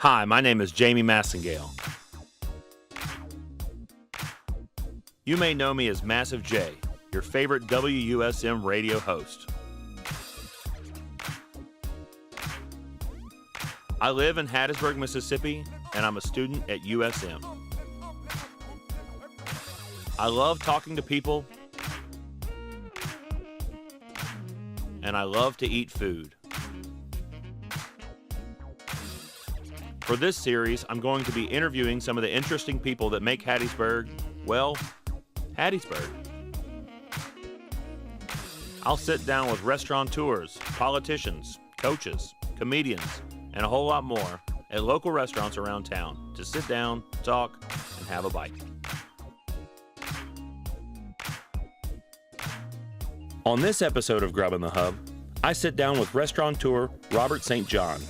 Hi, my name is Jamie Massengale. You may know me as Massive J, your favorite WUSM radio host. I live in Hattiesburg, Mississippi, and I'm a student at USM. I love talking to people, and I love to eat food. For this series, I'm going to be interviewing some of the interesting people that make Hattiesburg, well, Hattiesburg. I'll sit down with restaurateurs, politicians, coaches, comedians, and a whole lot more at local restaurants around town to sit down, talk, and have a bite. On this episode of Grub in the Hub, I sit down with restaurateur Robert St. John.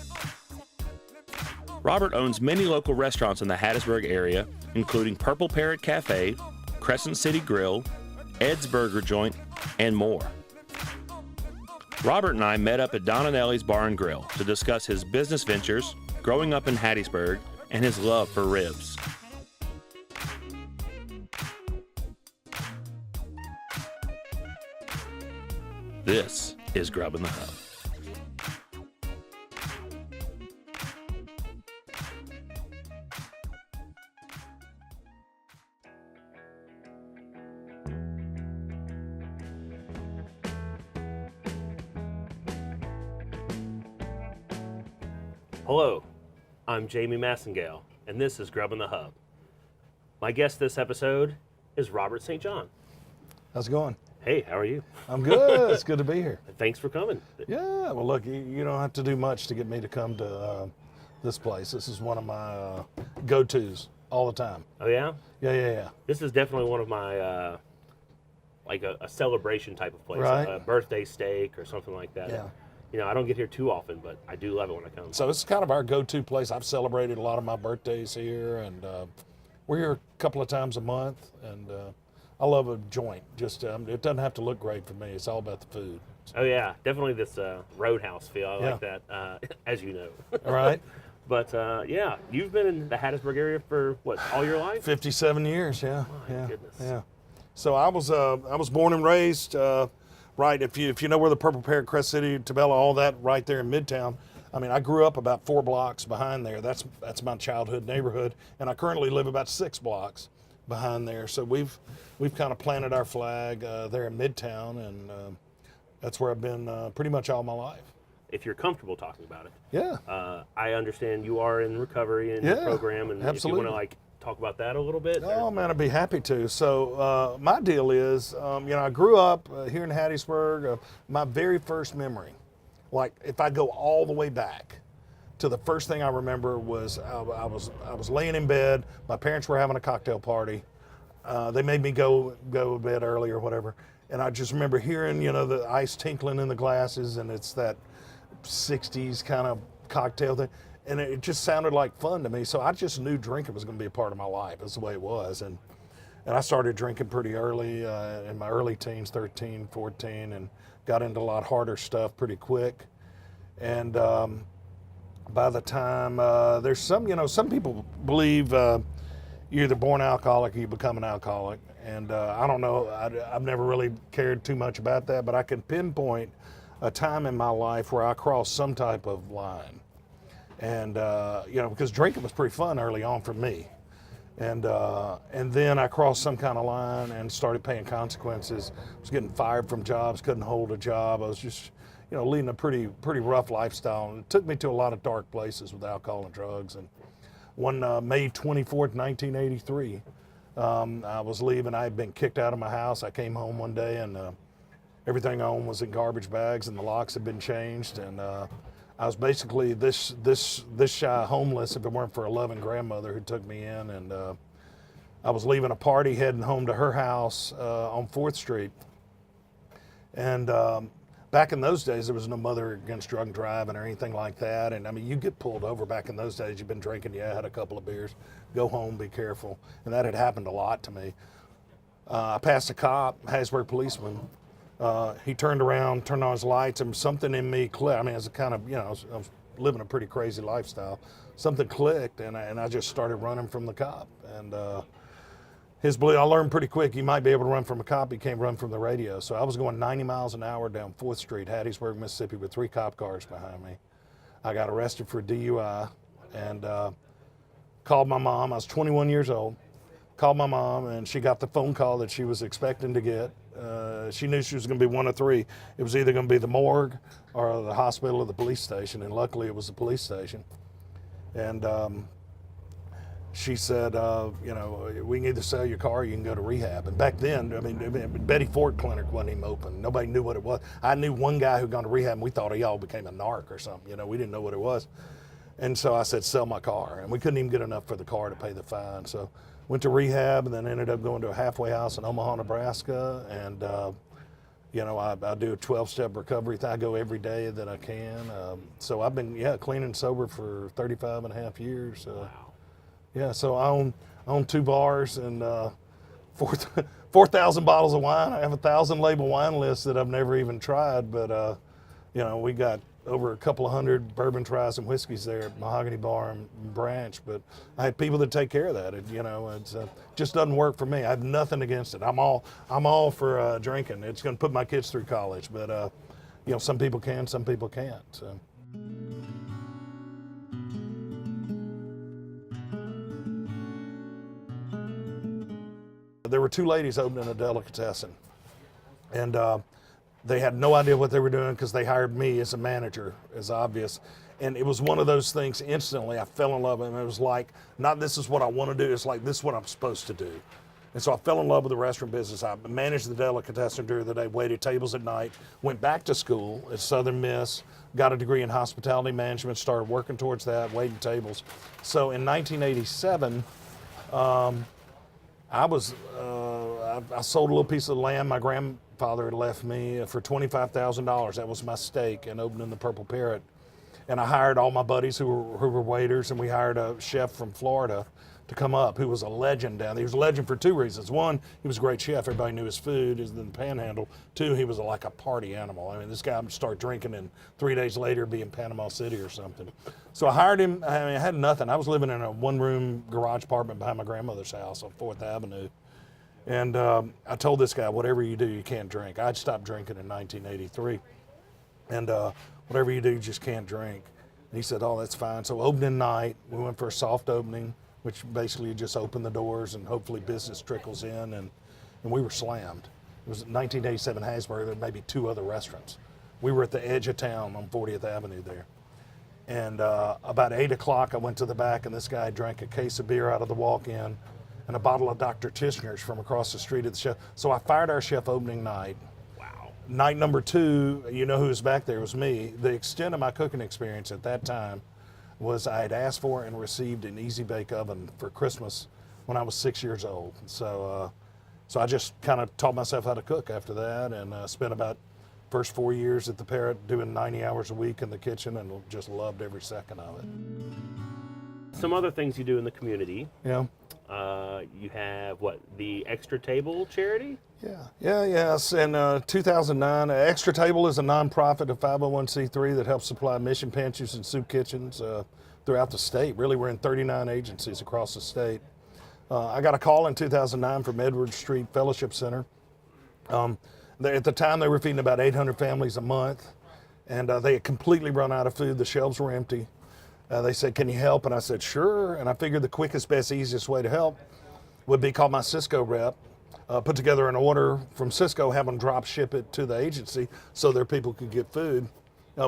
Robert owns many local restaurants in the Hattiesburg area, including Purple Parrot Cafe, Crescent City Grill, Ed's Burger Joint, and more. Robert and I met up at Donanelles Bar and Grill to discuss his business ventures, growing up in Hattiesburg, and his love for ribs. This is Grub in the Hub. Hello, I'm Jamie Massengale, and this is Grub in the Hub. My guest this episode is Robert St. John. How's it going? Hey, how are you? I'm good. It's good to be here. Thanks for coming. Yeah, well, look, you don't have to do much to get me to come to this place. This is one of my go-tos all the time. Oh, yeah? Yeah. This is definitely one of my, like a celebration type of place. Right. A birthday steak or something like that. Yeah. You know, I don't get here too often, but I do love it when I come. So it's kind of our go-to place. I've celebrated a lot of my birthdays here, and we're here a couple of times a month, and I love a joint. Just it doesn't have to look great for me. It's all about the food. Oh, yeah. Definitely this roadhouse feel. I like Yeah. that, as you know. All right. But, yeah, you've been in the Hattiesburg area for, what, all your life? 57 years, yeah. My goodness. Yeah. So I was born and raised right, if you know where the Purple Parrot, Crest City, Tabella, all that right there in Midtown. I mean, I grew up about 4 blocks behind there. That's my childhood neighborhood, and I currently live about 6 blocks behind there. So we've kind of planted our flag there in Midtown, and that's where I've been pretty much all my life. If you're comfortable talking about it. Yeah. I understand you are in recovery in your program, and absolutely. if you want to like talk about that a little bit. Oh man, I'd be happy to. So my deal is, I grew up here in Hattiesburg. My very first memory, like if I go all the way back to the first thing I remember was I was laying in bed. My parents were having a cocktail party. They made me go to bed early or whatever, and I just remember hearing the ice tinkling in the glasses, and it's that 60s kind of cocktail thing. And it just sounded like fun to me, so I just knew drinking was going to be a part of my life. That's the way it was, and I started drinking pretty early, in my early teens, 13, 14, and got into a lot harder stuff pretty quick. And by the time, there's some people believe you're either born alcoholic or you become an alcoholic, and I don't know, I've never really cared too much about that, but I can pinpoint a time in my life where I crossed some type of line. And because drinking was pretty fun early on for me, and then I crossed some kind of line and started paying consequences. I was getting fired from jobs, couldn't hold a job. I was just leading a pretty rough lifestyle, and it took me to a lot of dark places with alcohol and drugs. And one May 24th, 1983, I was leaving. I had been kicked out of my house. I came home one day, and everything I owned was in garbage bags, and the locks had been changed, and I was basically this shy homeless if it weren't for a loving grandmother who took me in, and I was leaving a party heading home to her house on 4th Street. And back in those days, there was no mother against drunk driving or anything like that. And I mean, you get pulled over back in those days. You've been drinking, had a couple of beers, go home, be careful. And that had happened a lot to me. I passed a cop, Hattiesburg policeman. He turned around, turned on his lights, and something in me clicked. I mean, it was kind of, I was living a pretty crazy lifestyle. Something clicked, and I just started running from the cop. And his belief, I learned pretty quick, you might be able to run from a cop, you can't run from the radio. So I was going 90 miles an hour down 4th Street, Hattiesburg, Mississippi, with 3 cop cars behind me. I got arrested for DUI and called my mom. I was 21 years old. Called my mom, and she got the phone call that she was expecting to get. She knew she was going to be one of 3. It was either going to be the morgue or the hospital or the police station, and luckily it was the police station. And she said, you know, we can either sell your car or you can go to rehab. And back then, I mean, Betty Ford Clinic wasn't even open. Nobody knew what it was. I knew one guy who'd gone to rehab, and we thought he all became a narc or something. You know, we didn't know what it was. And so I said, sell my car. And we couldn't even get enough for the car to pay the fine. So went to rehab, and then ended up going to a halfway house in Omaha, Nebraska. And, you know, I do a 12-step recovery. I go every day that I can. So I've been, clean and sober for 35 and a half years. Wow. Yeah, so I own 2 bars and 4,000 bottles of wine. I have 1,000 label wine lists that I've never even tried, but you know, we got over a couple of hundred bourbon tries and whiskeys there at Mahogany Bar and Branch. But I had people that take care of that. You know, it just doesn't work for me. I have nothing against it. I'm all for drinking. It's going to put my kids through college, but you know, some people can, some people can't. So. There were 2 ladies opening a delicatessen, and they had no idea what they were doing because they hired me as a manager, as obvious. And it was one of those things, instantly I fell in love with it. It was like, not this is what I want to do, it's like this is what I'm supposed to do. And so I fell in love with the restaurant business. I managed the delicatessen during the day, waited tables at night, went back to school at Southern Miss, got a degree in hospitality management, started working towards that, waiting tables. So in 1987, I sold a little piece of land my grandfather had left me for $25,000. That was my stake in opening the Purple Parrot. And I hired all my buddies who were waiters, and we hired a chef from Florida to come up who was a legend down there. He was a legend for 2 reasons. 1, he was a great chef. Everybody knew his food, in the panhandle. 2, he was like a party animal. I mean, this guy would start drinking and 3 days later be in Panama City or something. So I hired him. I mean, I had nothing. I was living in a 1-room garage apartment behind my grandmother's house on 4th Avenue. And I told this guy, whatever you do, you can't drink. I'd stopped drinking in 1983. And whatever you do, you just can't drink. And he said, oh, that's fine. So opening night, we went for a soft opening, which basically you just open the doors and hopefully business trickles in. And we were slammed. It was 1987 Hattiesburg. There were maybe 2 other restaurants. We were at the edge of town on 40th Avenue there. And about 8 o'clock, I went to the back, and this guy drank a case of beer out of the walk-in and a bottle of Dr. Tishner's from across the street at the chef. So I fired our chef opening night. Wow. Night number 2, you know who was back there? It was me. The extent of my cooking experience at that time was I had asked for and received an Easy Bake Oven for Christmas when I was 6 years old. So I just kind of taught myself how to cook after that, and spent about first 4 years at the Parrot doing 90 hours a week in the kitchen, and just loved every second of it. Some other things you do in the community. Yeah. You have, the Extra Table charity? Yes. In 2009, Extra Table is a nonprofit, a 501c3 that helps supply mission pantries and soup kitchens throughout the state. Really, we're in 39 agencies across the state. I got a call in 2009 from Edward Street Fellowship Center. At the time, they were feeding about 800 families a month, and they had completely run out of food. The shelves were empty. They said, can you help? And I said, sure. And I figured the quickest, best, easiest way to help would be call my Cisco rep, put together an order from Cisco, have them drop ship it to the agency so their people could get food.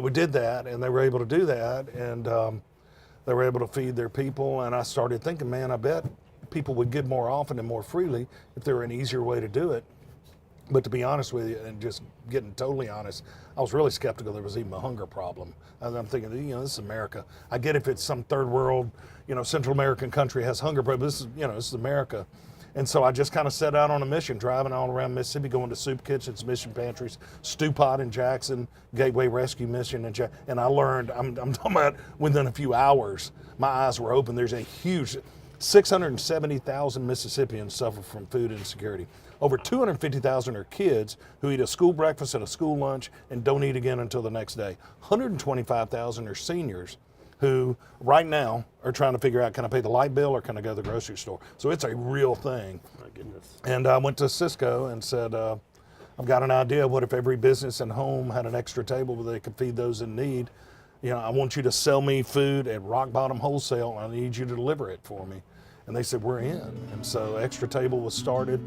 We did that, and they were able to do that, and they were able to feed their people. And I started thinking, man, I bet people would give more often and more freely if there were an easier way to do it. But to be honest with you, and just getting totally honest, I was really skeptical there was even a hunger problem. I'm thinking, this is America. I get if it's some third world, Central American country has hunger, but this is America. And so I just kind of set out on a mission, driving all around Mississippi, going to soup kitchens, mission pantries, Stew Pot in Jackson, Gateway Rescue Mission in Jackson. And I learned, I'm talking about within a few hours, my eyes were open. There's a huge, 670,000 Mississippians suffer from food insecurity. Over 250,000 are kids who eat a school breakfast and a school lunch and don't eat again until the next day. 125,000 are seniors who right now are trying to figure out, can I pay the light bill or can I go to the grocery store? So it's a real thing. My goodness. And I went to Cisco and said, I've got an idea. What if every business and home had an extra table where they could feed those in need? You know, I want you to sell me food at rock bottom wholesale. I need you to deliver it for me. And they said, we're in. And so Extra Table was started.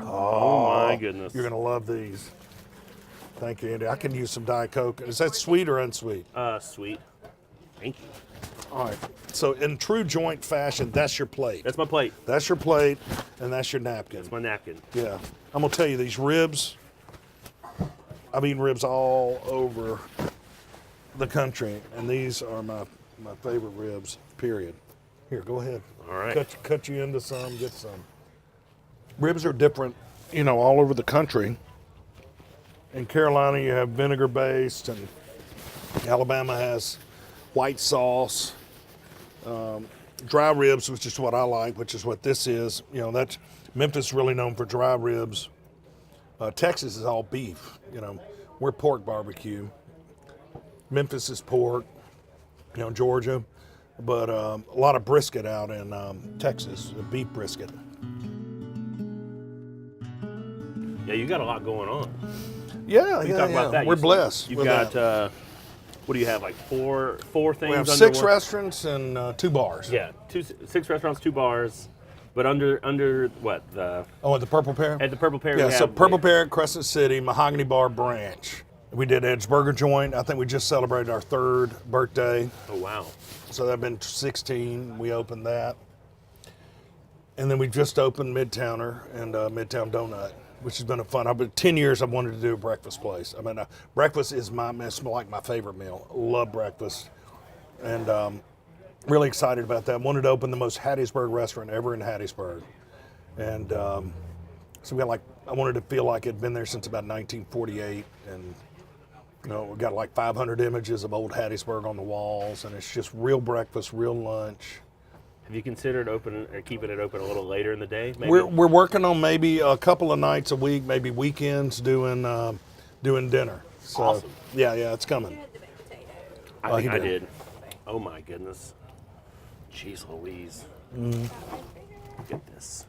Oh my goodness. You're gonna love these. Thank you, Andy. I can use some Diet Coke. Is that sweet or unsweet? Sweet. Thank you. All right. So in true joint fashion, that's your plate. That's my plate. That's your plate, and that's your napkin. That's my napkin. Yeah. I'm gonna tell you, these ribs, I've eaten ribs all over the country, and these are my favorite ribs, period. Here, go ahead. All right. Cut you into some, get some. Ribs are different, you know, all over the country. In Carolina, you have vinegar-based, and Alabama has white sauce. Dry ribs, which is what I like, which is what this is. You know, that's Memphis is really known for dry ribs. Texas is all beef. You know, we're pork barbecue. Memphis is pork. You know, Georgia, but a lot of brisket out in Texas, beef brisket. Yeah, you got a lot going on. Yeah, You talk about that. We're blessed. You've with got that. what do you have? Like four things. We have under 6 one? restaurants and 2 bars. Yeah, 6 restaurants, 2 bars, but under what the Oh, at the Purple Pear? at the Purple Pear. Yeah, we so have, Purple Pear, Crescent City, Mahogany Bar Branch. We did Edge Burger Joint. I think we just celebrated our 3rd birthday. Oh wow. So that'd been 16. We opened that. And then we just opened Midtowner and Midtown Donut, which has been a fun. I've been 10 years I've wanted to do a breakfast place. I mean, breakfast is like my favorite meal. Love breakfast. And really excited about that. Wanted to open the most Hattiesburg restaurant ever in Hattiesburg. And so we got I wanted to feel like it'd been there since about 1948. And you know, we got like 500 images of old Hattiesburg on the walls, and it's just real breakfast, real lunch. Have you considered keeping it open a little later in the day? Maybe? We're working on maybe a couple of nights a week, maybe weekends, doing dinner. So, awesome. Yeah, it's coming. I think I did. Oh my goodness. Jeez Louise. Look at this.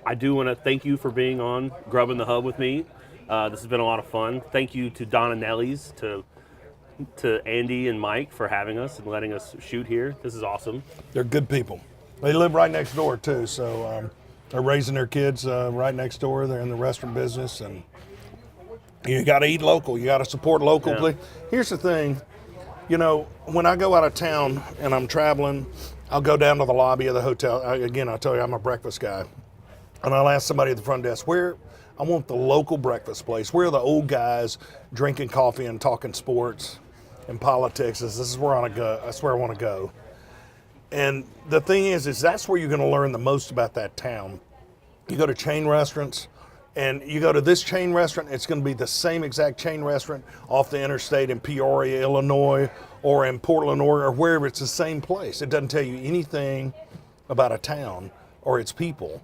I do want to thank you for being on Grub in the Hub with me. This has been a lot of fun. Thank you to Donanelles, to Andy and Mike for having us and letting us shoot here. This is awesome. They're good people. They live right next door too, so they're raising their kids right next door. They're in the restaurant business, and you got to eat local. You got to support locally. Yeah. Here's the thing, you know, when I go out of town and I'm traveling, I'll go down to the lobby of the hotel. I tell you, I'm a breakfast guy. And I'll ask somebody at the front desk, I want the local breakfast place. Where are the old guys drinking coffee and talking sports and politics? This is where I want to go. That's where I want to go. And the thing is that's where you're going to learn the most about that town. You go to chain restaurants, and you go to this chain restaurant, it's going to be the same exact chain restaurant off the interstate in Peoria, Illinois, or in Portland, Oregon, or wherever. It's the same place. It doesn't tell you anything about a town or its people.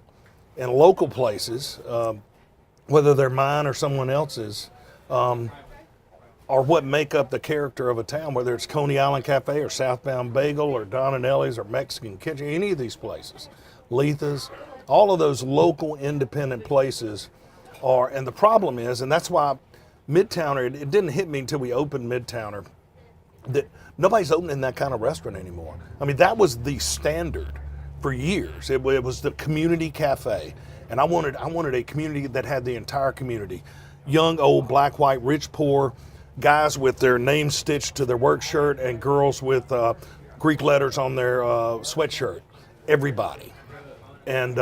And local places, whether they're mine or someone else's, are what make up the character of a town, whether it's Coney Island Cafe or Southbound Bagel or Donanelles or Mexican Kitchen, any of these places, Letha's, all of those local independent places are, and the problem is, and that's why Midtowner, it didn't hit me until we opened Midtowner, that nobody's opening that kind of restaurant anymore. I mean, that was the standard. For years, it was the community cafe, and I wanted a community that had the entire community, young, old, black, white, rich, poor, guys with their names stitched to their work shirt, and girls with Greek letters on their sweatshirt. Everybody, and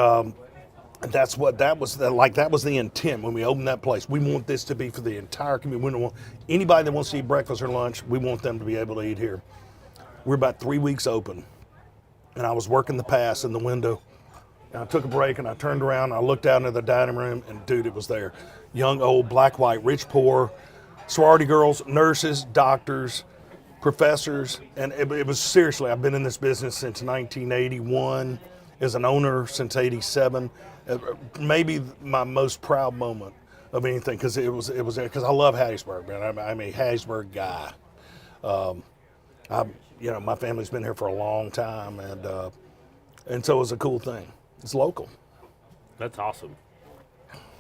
That's what that was like. That was the intent when we opened that place. We want this to be for the entire community. We don't want anybody that wants to eat breakfast or lunch. We want them to be able to eat here. We're about 3 weeks open, and I was working the pass in the window. And I took a break and I turned around. And I looked out into the dining room, and dude, it was there. Young, old, black, white, rich, poor, sorority girls, nurses, doctors, professors, and it was seriously. I've been in this business since 1981. As an owner since '87. Maybe my most proud moment of anything, because it was because I love Hattiesburg, man. I'm a Hattiesburg guy. My family's been here for a long time, and so it was a cool thing. It's local. That's awesome.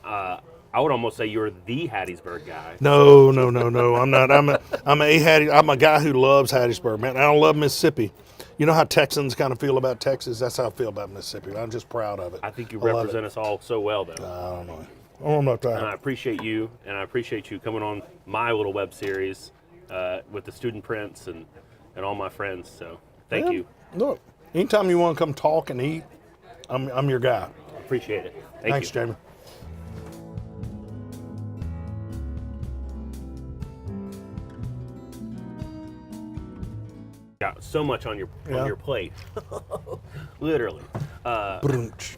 I would almost say you're the Hattiesburg guy. No. I'm not. I'm a guy who loves Hattiesburg, man. I don't love Mississippi. You know how Texans kind of feel about Texas? That's how I feel about Mississippi. I'm just proud of it. I think you represent us all so well, though. I don't know. I'm not And I appreciate you, coming on my little web series with the student prints and all my friends. So thank you. Look, anytime you want to come talk and eat, I'm your guy. Appreciate it. Thanks, Jamie. Got so much on your plate, literally. Brunch.